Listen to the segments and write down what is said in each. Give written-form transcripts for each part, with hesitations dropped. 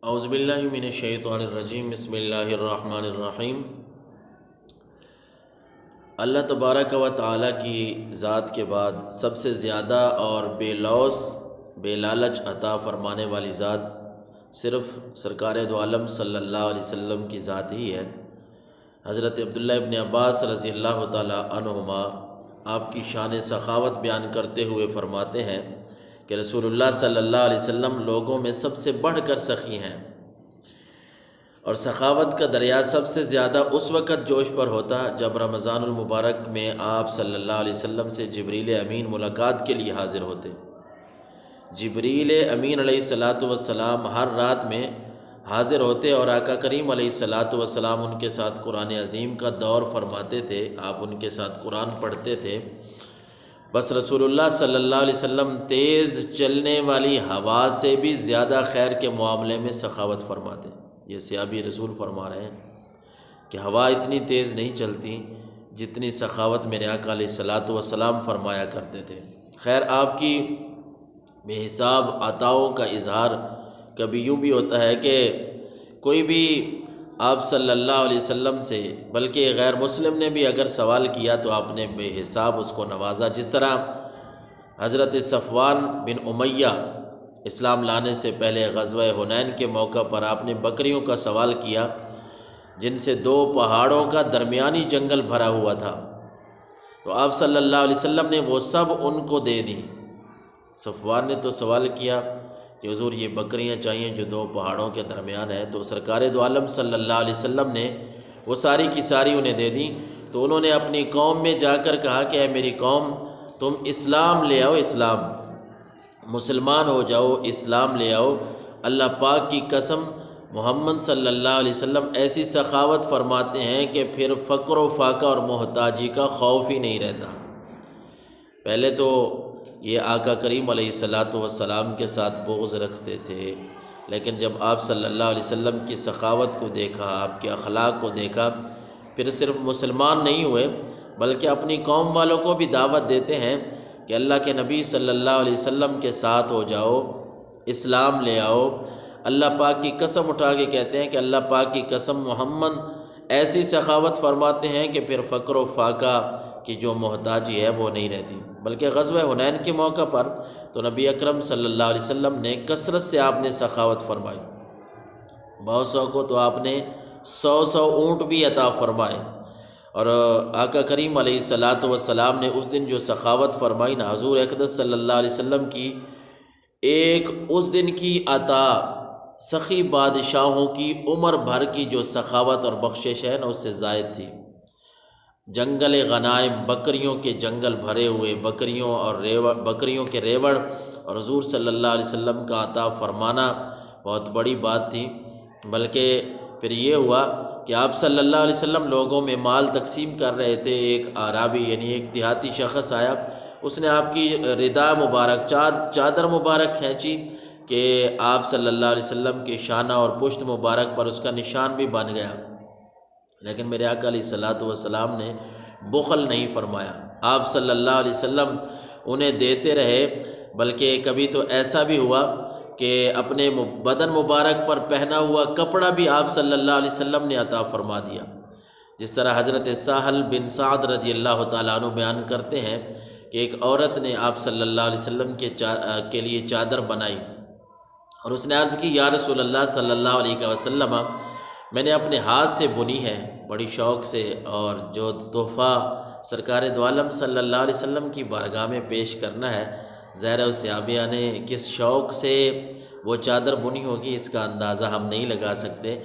اعوذ باللہ من الشیطان الرجیم، بسم اللہ الرحمن الرحیم۔ اللہ تبارک و تعالیٰ کی ذات کے بعد سب سے زیادہ اور بے لوث بے لالچ عطا فرمانے والی ذات صرف سرکار دو عالم صلی اللہ علیہ وسلم کی ذات ہی ہے۔ حضرت عبداللہ ابن عباس رضی اللہ تعالیٰ عنہما آپ کی شان سخاوت بیان کرتے ہوئے فرماتے ہیں کہ رسول اللہ صلی اللہ علیہ وسلم لوگوں میں سب سے بڑھ کر سخی ہیں، اور سخاوت کا دریا سب سے زیادہ اس وقت جوش پر ہوتا جب رمضان المبارک میں آپ صلی اللہ علیہ وسلم سے جبریل امین ملاقات کے لیے حاضر ہوتے۔ جبریل امین علیہ السلام ہر رات میں حاضر ہوتے اور آقا کریم علیہ السلام ان کے ساتھ قرآن عظیم کا دور فرماتے تھے، آپ ان کے ساتھ قرآن پڑھتے تھے۔ بس رسول اللہ صلی اللہ علیہ وسلم تیز چلنے والی ہوا سے بھی زیادہ خیر کے معاملے میں سخاوت فرماتے۔ یہ صحابی رسول فرما رہے ہیں کہ ہوا اتنی تیز نہیں چلتی جتنی سخاوت میرے آقا علیہ السلام فرمایا کرتے تھے۔ خیر، آپ کی بے حساب عطاؤں کا اظہار کبھی یوں بھی ہوتا ہے کہ کوئی بھی آپ صلی اللہ علیہ وسلم سے، بلکہ غیر مسلم نے بھی اگر سوال کیا تو آپ نے بے حساب اس کو نوازا۔ جس طرح حضرت صفوان بن امیہ اسلام لانے سے پہلے غزوہ حنین کے موقع پر آپ نے بکریوں کا سوال کیا جن سے دو پہاڑوں کا درمیانی جنگل بھرا ہوا تھا، تو آپ صلی اللہ علیہ وسلم نے وہ سب ان کو دے دی۔ صفوان نے تو سوال کیا کہ حضور یہ بکریاں چاہیے جو دو پہاڑوں کے درمیان ہے، تو سرکار دو عالم صلی اللہ علیہ وسلم نے وہ ساری کی ساری انہیں دے دی۔ تو انہوں نے اپنی قوم میں جا کر کہا کہ اے میری قوم، تم اسلام لے آؤ، اسلام، مسلمان ہو جاؤ، اسلام لے آؤ۔ اللہ پاک کی قسم، محمد صلی اللہ علیہ وسلم ایسی سخاوت فرماتے ہیں کہ پھر فقر و فاقہ اور محتاجی کا خوف ہی نہیں رہتا۔ پہلے تو یہ آقا کریم علیہ السلام کے ساتھ بغض رکھتے تھے، لیکن جب آپ صلی اللہ علیہ وسلم کی سخاوت کو دیکھا، آپ کے اخلاق کو دیکھا، پھر صرف مسلمان نہیں ہوئے بلکہ اپنی قوم والوں کو بھی دعوت دیتے ہیں کہ اللہ کے نبی صلی اللہ علیہ وسلم کے ساتھ ہو جاؤ، اسلام لے آؤ۔ اللہ پاک کی قسم اٹھا کے کہتے ہیں کہ اللہ پاک کی قسم، محمد ایسی سخاوت فرماتے ہیں کہ پھر فقر و فاقہ کی جو محتاجی ہے وہ نہیں رہتی۔ بلکہ غزوہ حنین کے موقع پر تو نبی اکرم صلی اللہ علیہ وسلم نے کثرت سے آپ نے سخاوت فرمائی، بہت سو کو تو آپ نے 100 اونٹ بھی عطا فرمائے۔ اور آقا کریم علیہ السلام نے اس دن جو سخاوت فرمائی نا، حضور اقدس صلی اللہ علیہ وسلم کی ایک اس دن کی عطا سخی بادشاہوں کی عمر بھر کی جو سخاوت اور بخشش ہے نا، اس سے زائد تھی۔ جنگل غنائم، بکریوں کے جنگل بھرے ہوئے، بکریوں کے ریوڑ، اور حضور صلی اللہ علیہ وسلم کا عطا فرمانا بہت بڑی بات تھی۔ بلکہ پھر یہ ہوا کہ آپ صلی اللہ علیہ وسلم لوگوں میں مال تقسیم کر رہے تھے، ایک اعرابی یعنی ایک دیہاتی شخص آیا، اس نے آپ کی ردا مبارک، چادر مبارک کھینچی کہ آپ صلی اللہ علیہ وسلم کے شانہ اور پشت مبارک پر اس کا نشان بھی بن گیا، لیکن میرے آقا علیہ السلام نے بخل نہیں فرمایا۔ آپ صلی اللہ علیہ وسلم انہیں دیتے رہے، بلکہ کبھی تو ایسا بھی ہوا کہ اپنے بدن مبارک پر پہنا ہوا کپڑا بھی آپ صلی اللہ علیہ وسلم نے عطا فرما دیا۔ جس طرح حضرت سہل بن سعد رضی اللہ تعالیٰ عنہ بیان کرتے ہیں کہ ایک عورت نے آپ صلی اللہ علیہ وسلم کے لیے چادر بنائی، اور اس نے عرض کی، یا رسول اللہ صلی اللہ علیہ وسلم، میں نے اپنے ہاتھ سے بنی ہے بڑی شوق سے، اور جو تحفہ سرکار دو عالم صلی اللہ علیہ وسلم کی بارگاہ میں پیش کرنا ہے، ظاہر ہے اس صحابیہ نے کس شوق سے وہ چادر بنی ہوگی، اس کا اندازہ ہم نہیں لگا سکتے۔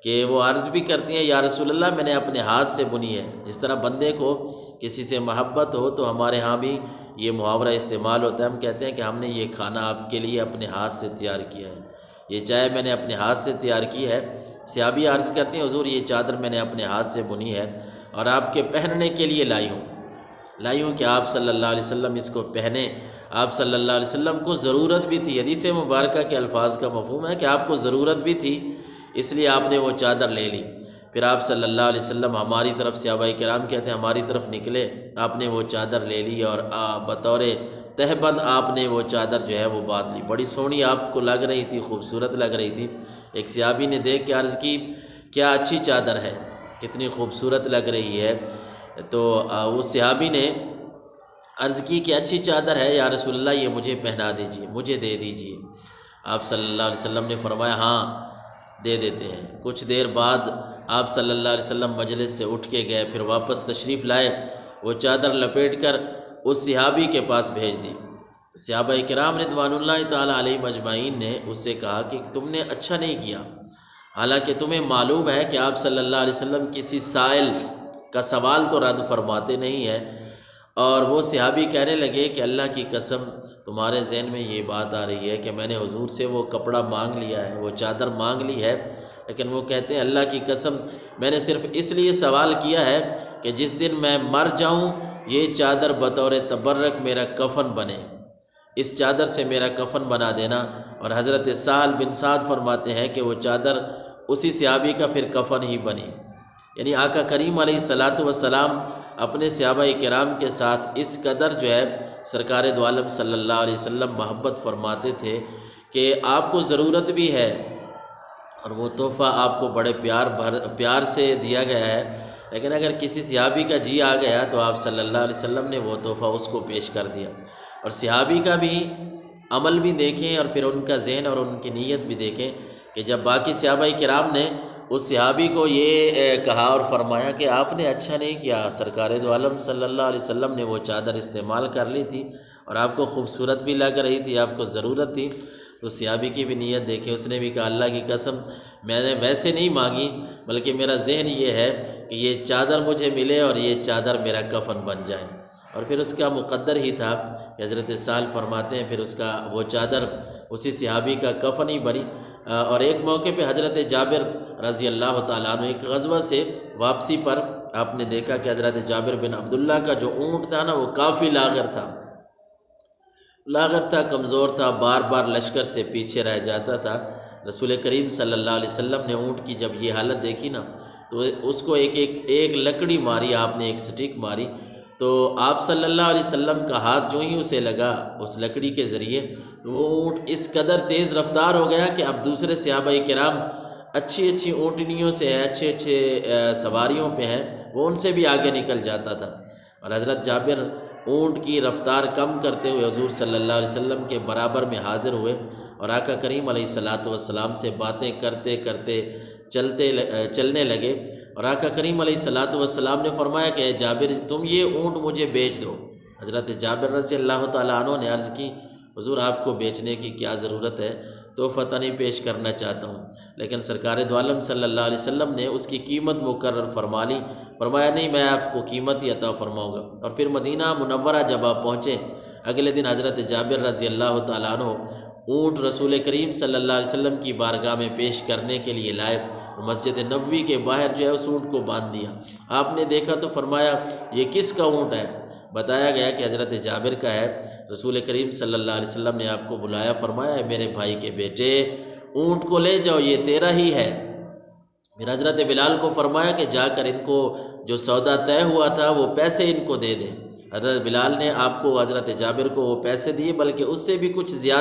کہ وہ عرض بھی کرتی ہیں، یا رسول اللہ میں نے اپنے ہاتھ سے بنی ہے۔ جس طرح بندے کو کسی سے محبت ہو تو ہمارے ہاں بھی یہ محاورہ استعمال ہوتا ہے، ہم کہتے ہیں کہ ہم نے یہ کھانا آپ کے لیے اپنے ہاتھ سے تیار کیا ہے، یہ چائے میں نے اپنے ہاتھ سے تیار کی ہے۔ صحابی عرض کرتے ہیں، حضور یہ چادر میں نے اپنے ہاتھ سے بنی ہے اور آپ کے پہننے کے لیے لائی ہوں کہ آپ صلی اللہ علیہ وسلم اس کو پہنیں۔ آپ صلی اللہ علیہ وسلم کو ضرورت بھی تھی، حدیث مبارکہ کے الفاظ کا مفہوم ہے کہ آپ کو ضرورت بھی تھی، اس لیے آپ نے وہ چادر لے لی۔ پھر آپ صلی اللہ علیہ وسلم ہماری طرف، صحابہ کرام کہتے ہیں ہماری طرف نکلے، آپ نے وہ چادر لے لی اور بطور تہبند آپ نے وہ چادر جو ہے وہ باندھ لی، بڑی سونی آپ کو لگ رہی تھی، خوبصورت لگ رہی تھی۔ ایک صحابی نے دیکھ کے عرض کی کیا اچھی چادر ہے، کتنی خوبصورت لگ رہی ہے۔ تو اس صحابی نے عرض کی کہ اچھی چادر ہے یا رسول اللہ، یہ مجھے پہنا دیجیے، مجھے دے دیجیے۔ آپ صلی اللہ علیہ وسلم نے فرمایا ہاں دے دیتے ہیں۔ کچھ دیر بعد آپ صلی اللہ علیہ وسلم مجلس سے اٹھ کے گئے، پھر واپس تشریف لائے، وہ چادر لپیٹ کر اس صحابی کے پاس بھیج دی۔ صحابہ کرام رضوان اللہ تعالیٰ علیہ مجمعین نے اس سے کہا کہ تم نے اچھا نہیں کیا، حالانکہ تمہیں معلوم ہے کہ آپ صلی اللہ علیہ وسلم کسی سائل کا سوال تو رد فرماتے نہیں ہیں۔ اور وہ صحابی کہنے لگے کہ اللہ کی قسم تمہارے ذہن میں یہ بات آ رہی ہے کہ میں نے حضور سے وہ کپڑا مانگ لیا ہے، وہ چادر مانگ لی ہے، لیکن وہ کہتے ہیں اللہ کی قسم میں نے صرف اس لیے سوال کیا ہے کہ جس دن میں مر جاؤں یہ چادر بطور تبرک میرا کفن بنے، اس چادر سے میرا کفن بنا دینا۔ اور حضرت سہل بن سعد فرماتے ہیں کہ وہ چادر اسی صحابی کا پھر کفن ہی بنی۔ یعنی آقا کریم علیہ الصلاۃ والسلام اپنے صحابہ کرام کے ساتھ اس قدر جو ہے سرکار دو عالم صلی اللہ علیہ وسلم محبت فرماتے تھے کہ آپ کو ضرورت بھی ہے اور وہ تحفہ آپ کو بڑے پیار سے دیا گیا ہے، لیکن اگر کسی صحابی کا جی آ گیا تو آپ صلی اللہ علیہ وسلم نے وہ تحفہ اس کو پیش کر دیا۔ اور صحابی کا بھی عمل بھی دیکھیں اور پھر ان کا ذہن اور ان کی نیت بھی دیکھیں کہ جب باقی صحابہ کرام نے اس صحابی کو یہ کہا اور فرمایا کہ آپ نے اچھا نہیں کیا، سرکار دو عالم صلی اللہ علیہ وسلم نے وہ چادر استعمال کر لی تھی اور آپ کو خوبصورت بھی لگ رہی تھی، آپ کو ضرورت تھی، تو صحابی کی بھی نیت دیکھیں، اس نے بھی کہا اللہ کی قسم میں نے ویسے نہیں مانگی، بلکہ میرا ذہن یہ ہے کہ یہ چادر مجھے ملے اور یہ چادر میرا کفن بن جائے۔ اور پھر اس کا مقدر ہی تھا کہ حضرت سہل فرماتے ہیں پھر اس کا وہ چادر اسی صحابی کا کفن ہی بنی۔ اور ایک موقع پہ حضرت جابر رضی اللہ تعالیٰ عنہ ایک غزوہ سے واپسی پر آپ نے دیکھا کہ حضرت جابر بن عبداللہ کا جو اونٹ تھا نا وہ کافی لاغر تھا، کمزور تھا، بار بار لشکر سے پیچھے رہ جاتا تھا۔ رسول کریم صلی اللہ علیہ وسلم نے اونٹ کی جب یہ حالت دیکھی نا تو اس کو ایک لکڑی ماری، آپ نے ایک سٹک ماری، تو آپ صلی اللہ علیہ وسلم کا ہاتھ جو ہی اسے لگا اس لکڑی کے ذریعے تو وہ اونٹ اس قدر تیز رفتار ہو گیا کہ اب دوسرے صحابہ کرام اچھی اونٹنیوں سے ہیں، اچھے سواریوں پہ ہیں، وہ ان سے بھی آگے نکل جاتا تھا۔ اور حضرت جابر اونٹ کی رفتار کم کرتے ہوئے حضور صلی اللہ علیہ وسلم کے برابر میں حاضر ہوئے اور آقا کریم علیہ الصلاۃ والسلام سے باتیں کرتے کرتے چلنے لگے۔ اور آقا کریم علیہ الصلاۃ والسلام نے فرمایا کہ اے جابر تم یہ اونٹ مجھے بیچ دو۔ حضرت جابر رضی اللہ تعالیٰ عنہ نے عرض کی حضور آپ کو بیچنے کی کیا ضرورت ہے، تحفہ نہیں پیش کرنا چاہتا ہوں، لیکن سرکار دو عالم صلی اللہ علیہ وسلم نے اس کی قیمت مقرر فرما لی، فرمایا نہیں میں آپ کو قیمت ہی عطا فرماؤں گا۔ اور پھر مدینہ منورہ جب آپ پہنچے اگلے دن حضرت جابر رضی اللہ تعالیٰ عنہ اونٹ رسول کریم صلی اللہ علیہ وسلم کی بارگاہ میں پیش کرنے کے لیے لائے، مسجد نبوی کے باہر جو ہے اس اونٹ کو باندھ دیا۔ آپ نے دیکھا تو فرمایا یہ کس کا اونٹ ہے؟ بتایا گیا کہ حضرت جابر کا ہے۔ رسول کریم صلی اللہ علیہ وسلم نے آپ کو بلایا، فرمایا اے میرے بھائی کے بیٹے اونٹ کو لے جاؤ یہ تیرا ہی ہے۔ پھر حضرت بلال کو فرمایا کہ جا کر ان کو جو سودا طے ہوا تھا وہ پیسے ان کو دے دیں۔ حضرت بلال نے آپ کو حضرت جابر کو وہ پیسے دیے، بلکہ اس سے بھی کچھ زیادہ